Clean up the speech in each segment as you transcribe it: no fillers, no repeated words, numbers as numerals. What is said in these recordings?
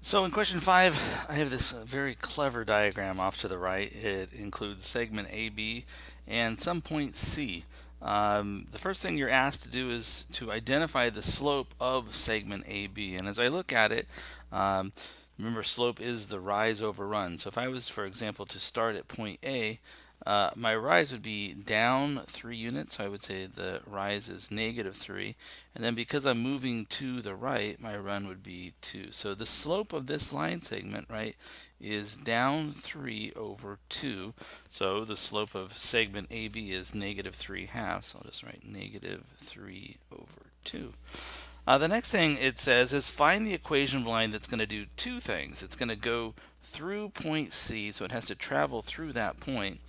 So in question 5, I have this very clever diagram off to the right. It includes segment AB and some point C. The first thing you're asked to do is to identify the slope of segment AB. And as I look at it, remember slope is the rise over run. So if I was, for example, to start at point A, my rise would be down 3 units, so I would say the rise is -3. And then because I'm moving to the right, my run would be 2. So the slope of this line segment, right, is down 3 over 2. So the slope of segment AB is -3/2. So I'll just write -3 over 2. The next thing it says is find the equation of a line that's going to do two things. It's going to go through point C, so it has to travel through that point,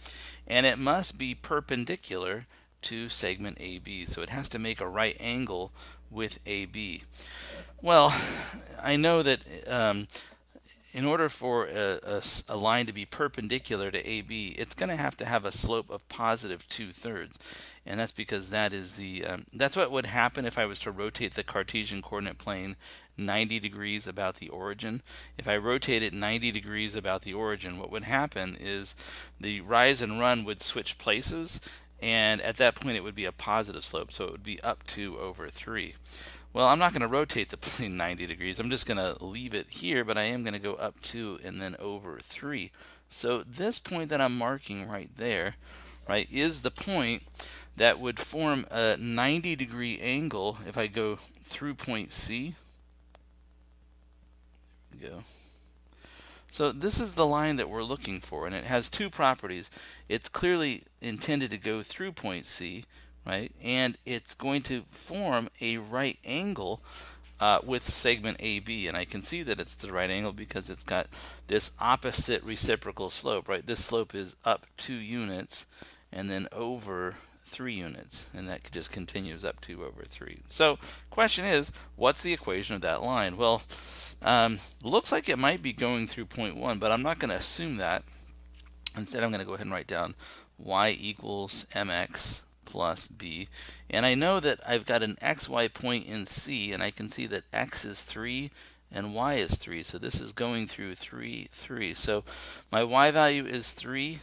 and it must be perpendicular to segment AB. So it has to make a right angle with AB. Well, I know that in order for a line to be perpendicular to AB, it's going to have a slope of positive 2/3, and that's because that is that's what would happen if I was to rotate the Cartesian coordinate plane 90 degrees about the origin. If I rotate it 90 degrees about the origin, what would happen is the rise and run would switch places, and at that point it would be a positive slope, so it would be up 2 over 3. Well, I'm not going to rotate the plane 90 degrees. I'm just going to leave it here, but I am going to go up 2 and then over 3. So this point that I'm marking right there, right, is the point that would form a 90-degree angle if I go through point C. There we go. So this is the line that we're looking for, and it has two properties. It's clearly intended to go through point C, right? And it's going to form a right angle with segment AB, and I can see that it's the right angle because it's got this opposite reciprocal slope, right? This slope is up 2 units and then over 3 units, and that just continues up 2 over 3. So question is, what's the equation of that line? Well, looks like it might be going through point 1, but I'm not going to assume that. Instead, I'm going to go ahead and write down y equals mx plus b. And I know that I've got an xy point in C, and I can see that x is 3 and y is 3. So this is going through 3, 3. So my y value is 3.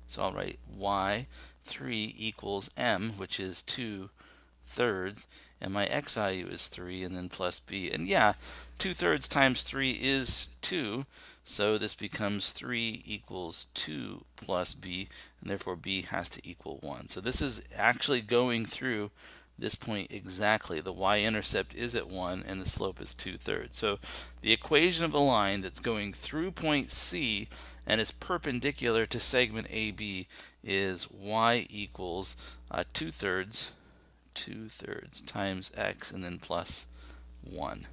So I'll write y 3 equals m, which is 2/3, and my x value is 3, and then plus b. And yeah, 2/3 times 3 is 2, so this becomes 3 equals 2 plus b, and therefore b has to equal 1. So this is actually going through this point exactly. The y-intercept is at 1, and the slope is 2/3. So the equation of a line that's going through point C and is perpendicular to segment AB is y equals 2/3 times x and then plus 1.